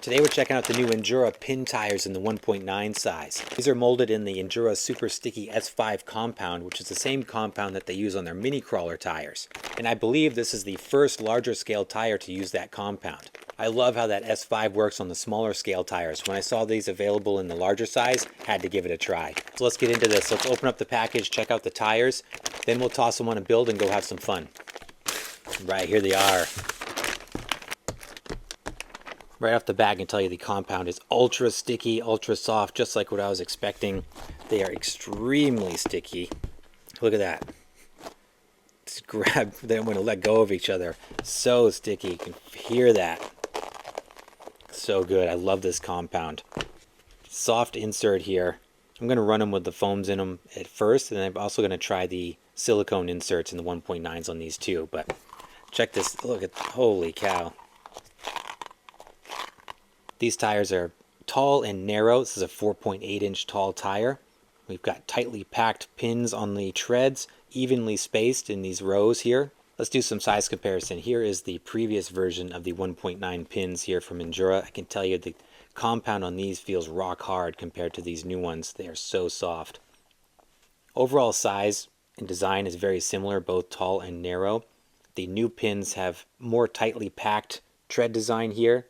Today we're checking out the new Injora pin tires in the 1.9 size. These are molded in the Injora Super Sticky S5 compound, which is the same compound that they use on their mini crawler tires. And I believe this is the first larger scale tire to use that compound. I love how that S5 works on the smaller scale tires. When I saw these available in the larger size, had to give it a try. So let's get into this. Let's open up the package, check out the tires, then we'll toss them on a build and go have some fun. Right, here they are. Right off the bat, I can tell you the compound is ultra sticky, ultra soft, just like what I was expecting. They are extremely sticky. Look at that. Just grab, they don't want to let go of each other. So sticky, you can hear that. So good, I love this compound. Soft insert here. I'm going to run them with the foams in them at first, and I'm also going to try the silicone inserts in the 1.9s on these too. But check this, look at, holy cow. These tires are tall and narrow. This is a 4.8 inch tall tire. We've got tightly packed pins on the treads, evenly spaced in these rows here. Let's do some size comparison. Here is the previous version of the 1.9 pins here from Injora. I can tell you the compound on these feels rock hard compared to these new ones. They are so soft. Overall size and design is very similar, both tall and narrow. The new pins have more tightly packed tread design here.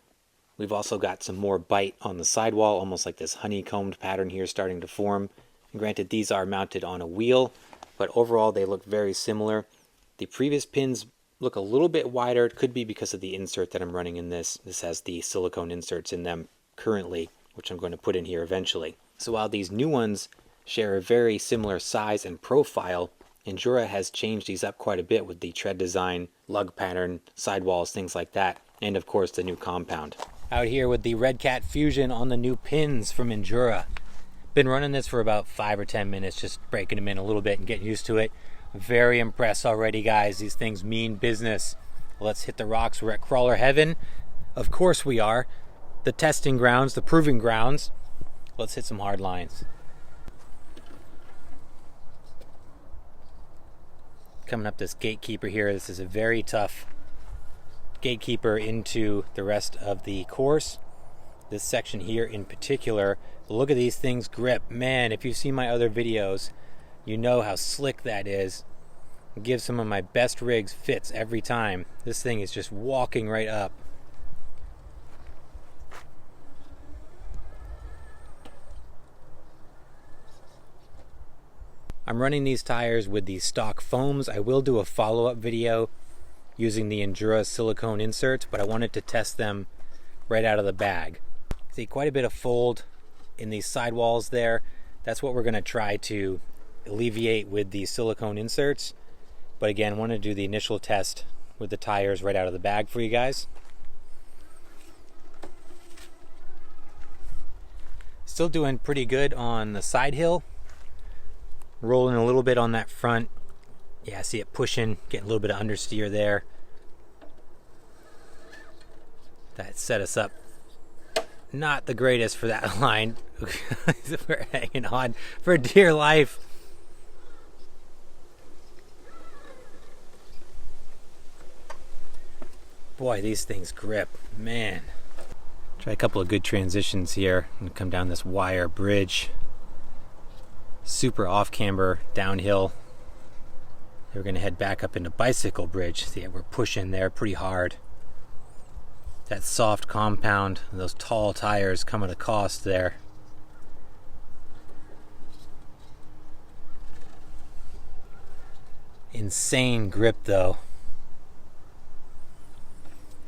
We've also got some more bite on the sidewall, almost like this honeycombed pattern here starting to form. And granted, these are mounted on a wheel, but overall they look very similar. The previous pins look a little bit wider. It could be because of the insert that I'm running in this. This has the silicone inserts in them currently, which I'm going to put in here eventually. So while these new ones share a very similar size and profile, Injora has changed these up quite a bit with the tread design, lug pattern, sidewalls, things like that, and of course the new compound. Out here with the Red Cat Fusion on the new pins from Injora. Been running this for about 5 or 10 minutes, just breaking them in a little bit and getting used to it. Very impressed already, guys. These things mean business. Let's hit the rocks. We're at crawler heaven. Of course we are. The testing grounds, the proving grounds. Let's hit some hard lines. Coming up this gatekeeper here. This is a very tough gatekeeper into the rest of the course. This section here in particular, look at these things grip. Man, if you've seen my other videos, you know how slick that is. It gives some of my best rigs fits every time. This thing is just walking right up. I'm running these tires with the stock foams. I will do a follow-up video using the Injora silicone inserts, but I wanted to test them right out of the bag. See, quite a bit of fold in these sidewalls there. That's what we're going to try to alleviate with the silicone inserts. But again, I want to do the initial test with the tires right out of the bag for you guys. Still doing pretty good on the side hill. Rolling a little bit on that front. Yeah, I see it pushing, getting a little bit of understeer there. That set us up not the greatest for that line. We're hanging on for dear life. Boy, these things grip, man. Try a couple of good transitions here and come down this wire bridge. Super off camber downhill. We're going to head back up into bicycle bridge. See, we're pushing there pretty hard. That soft compound, those tall tires come at a cost there. Insane grip though.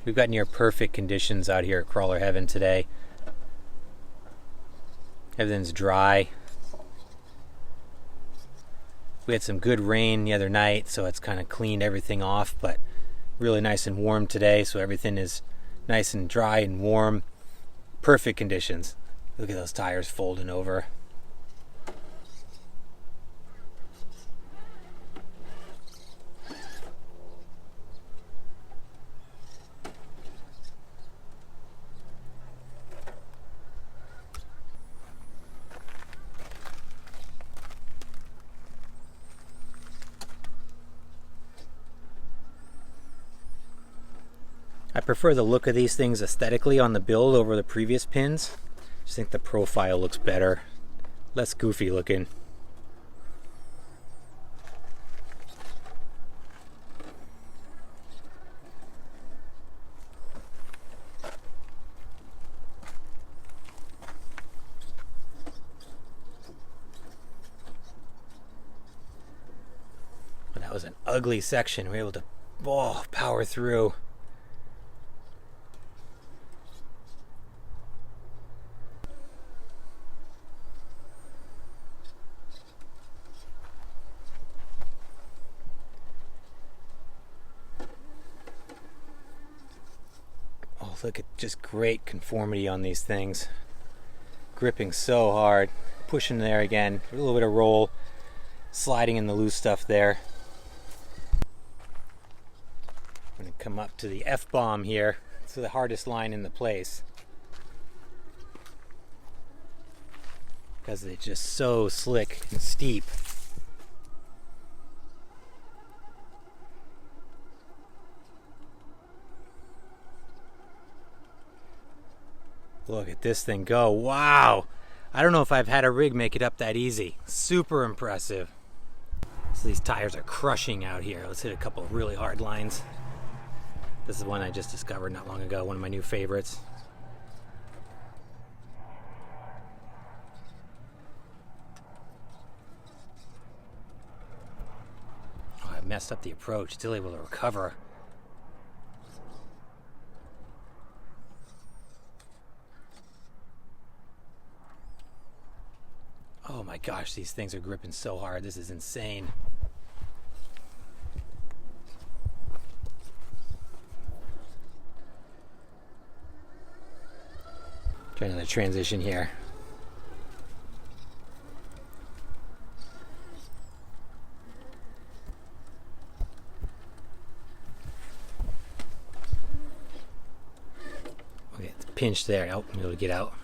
We've got near perfect conditions out here at crawler heaven today. Everything's dry. We had some good rain the other night, so it's kind of cleaned everything off, but really nice and warm today, so everything is nice and dry and warm. Perfect conditions. Look at those tires folding over. I prefer the look of these things aesthetically on the build over the previous pins. I just think the profile looks better, less goofy looking. That was an ugly section. We were able to power through. Oh, look at just great conformity on these things. Gripping so hard. Pushing there again. A little bit of roll. Sliding in the loose stuff there. I'm going to come up to the F-bomb here. It's the hardest line in the place. Because it's just so slick and steep. Look at this thing go. Wow! I don't know if I've had a rig make it up that easy. Super impressive. So these tires are crushing out here. Let's hit a couple of really hard lines. This is one I just discovered not long ago, one of my new favorites. Oh, I messed up the approach, still able to recover. Oh my gosh, these things are gripping so hard. This is insane. Try another transition here. Okay, it's pinched there. Oh, I'm able to get out.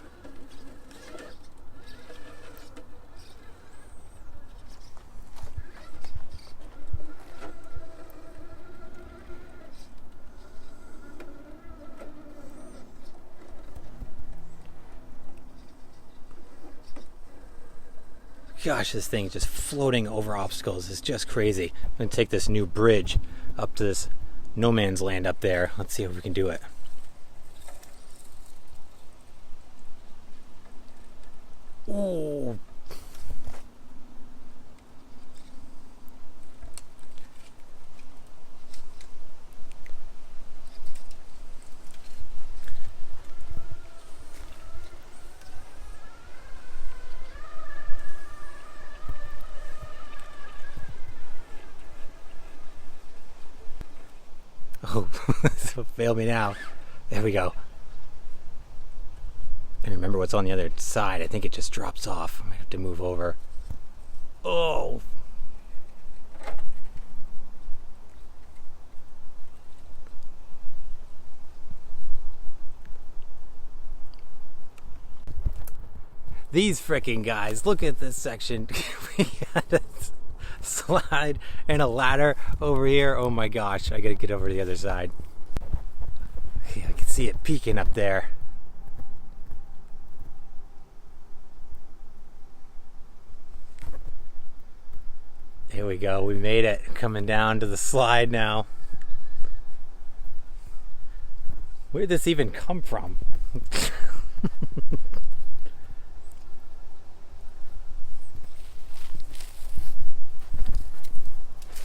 Gosh, this thing just floating over obstacles is just crazy. I'm going to take this new bridge up to this no man's land up there. Let's see if we can do it. Ooh. Oh, this will fail me now. There we go. And remember what's on the other side. I think it just drops off. I might have to move over. Oh! These freaking guys. Look at this section. We got a slide and a ladder over here. Oh my gosh. I gotta get over to the other side. Yeah, I can see it peeking up there. Here we go. We made it. Coming down to the slide now. Where did this even come from?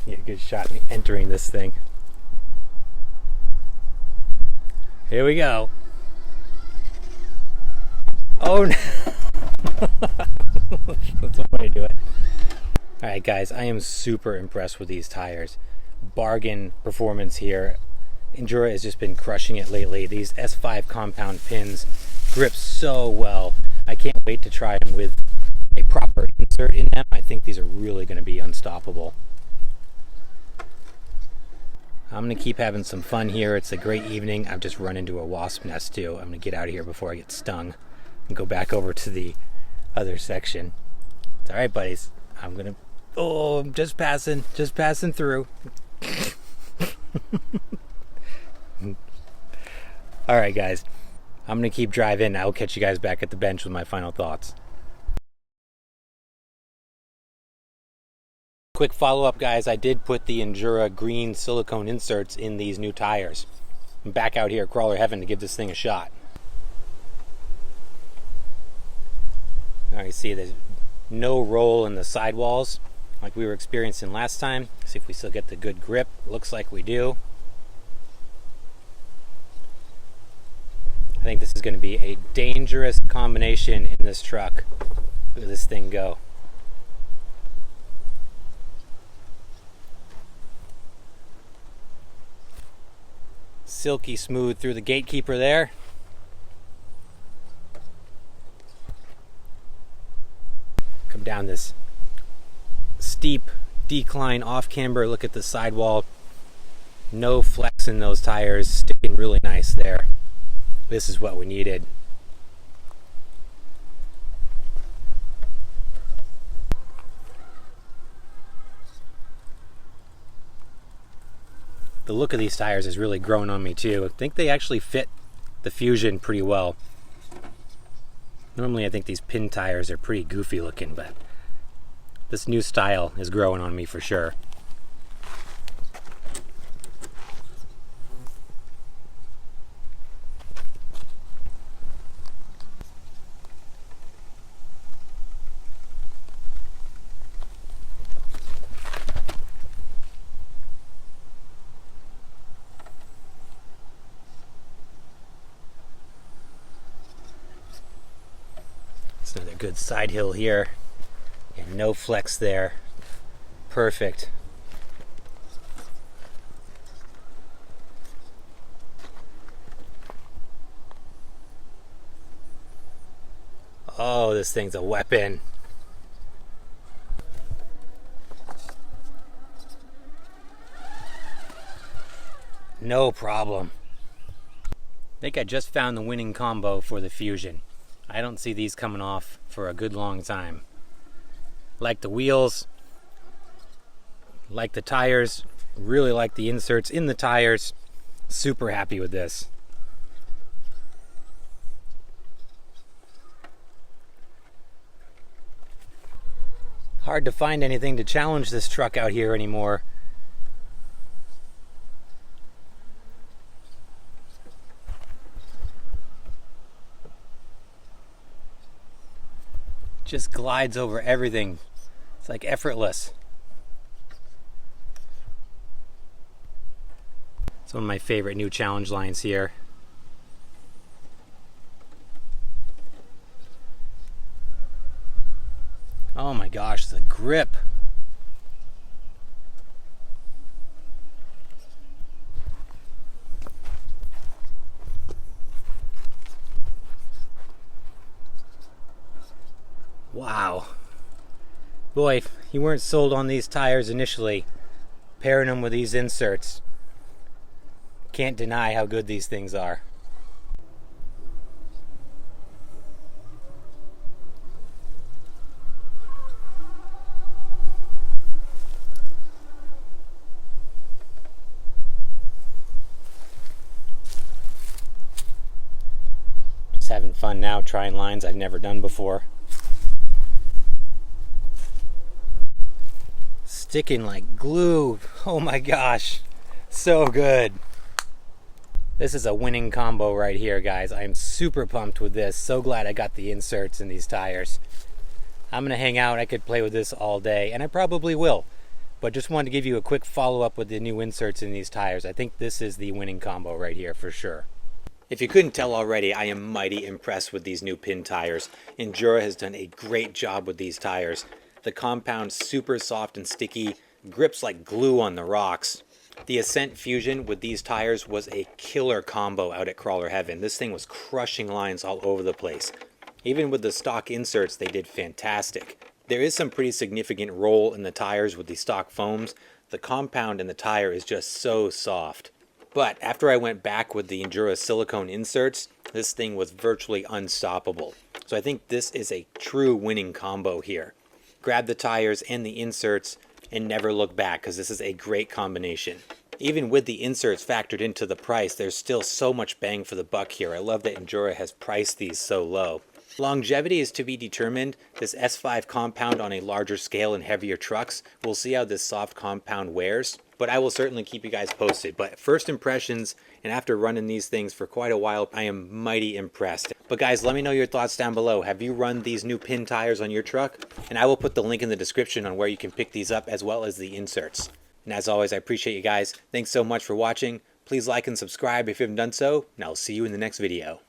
Yeah, good shot me entering this thing. Here we go. Oh no. That's one way to do it. Alright guys, I am super impressed with these tires. Bargain performance here. Injora has just been crushing it lately. These S5 compound pins grip so well. I can't wait to try them with a proper insert in them. I think these are really going to be unstoppable. I'm going to keep having some fun here. It's a great evening. I've just run into a wasp nest too. I'm going to get out of here before I get stung and go back over to the other section. It's alright buddies. I'm going to... Oh, I'm just passing through. All right, guys. I'm going to keep driving. I'll catch you guys back at the bench with my final thoughts. Quick follow-up, guys. I did put the Injora green silicone inserts in these new tires. I'm back out here at Crawler Heaven to give this thing a shot. Now you see there's no roll in the sidewalls like we were experiencing last time. See if we still get the good grip. Looks like we do. I think this is going to be a dangerous combination in this truck. Look at this thing go. Silky smooth through the gatekeeper there. Come down this steep decline off camber. Look at the sidewall. No flex in those tires, sticking really nice there. This is what we needed. The look of these tires is really growing on me too. I think they actually fit the Fusion pretty well. Normally I think these pin tires are pretty goofy looking, but this new style is growing on me for sure. It's another good side hill here, and no flex there. Perfect. Oh, this thing's a weapon. No problem. I think I just found the winning combo for the Fusion. I don't see these coming off for a good long time. Like the wheels, like the tires, really like the inserts in the tires. Super happy with this. Hard to find anything to challenge this truck out here anymore. Just glides over everything. It's like effortless. It's one of my favorite new challenge lines here. Oh my gosh, the grip. Wow. Boy, if you weren't sold on these tires initially, pairing them with these inserts, can't deny how good these things are. Just having fun now trying lines I've never done before. Sticking like glue. Oh my gosh, so good. This is a winning combo right here, guys. I'm super pumped with this. So glad I got the inserts in these tires. I'm gonna hang out. I could play with this all day, and I probably will, but just wanted to give you a quick follow-up with the new inserts in these tires. I think this is the winning combo right here for sure. If you couldn't tell already, I am mighty impressed with these new pin tires. Injora has done a great job with these tires. The compound's super soft and sticky, grips like glue on the rocks. The Ascent Fusion with these tires was a killer combo out at Crawler Heaven. This thing was crushing lines all over the place. Even with the stock inserts, they did fantastic. There is some pretty significant roll in the tires with the stock foams. The compound in the tire is just so soft. But after I went back with the Injora silicone inserts, this thing was virtually unstoppable. So I think this is a true winning combo here. Grab the tires and the inserts and never look back, because this is a great combination. Even with the inserts factored into the price, there's still so much bang for the buck here. I love that Injora has priced these so low. Longevity is to be determined. This S5 compound on a larger scale and heavier trucks, we'll see how this soft compound wears, but I will certainly keep you guys posted. But first impressions, and after running these things for quite a while, I am mighty impressed. But guys, let me know your thoughts down below. Have you run these new pin tires on your truck? And I will put the link in the description on where you can pick these up, as well as the inserts. And as always, I appreciate you guys. Thanks so much for watching. Please like and subscribe if you haven't done so, and I'll see you in the next video.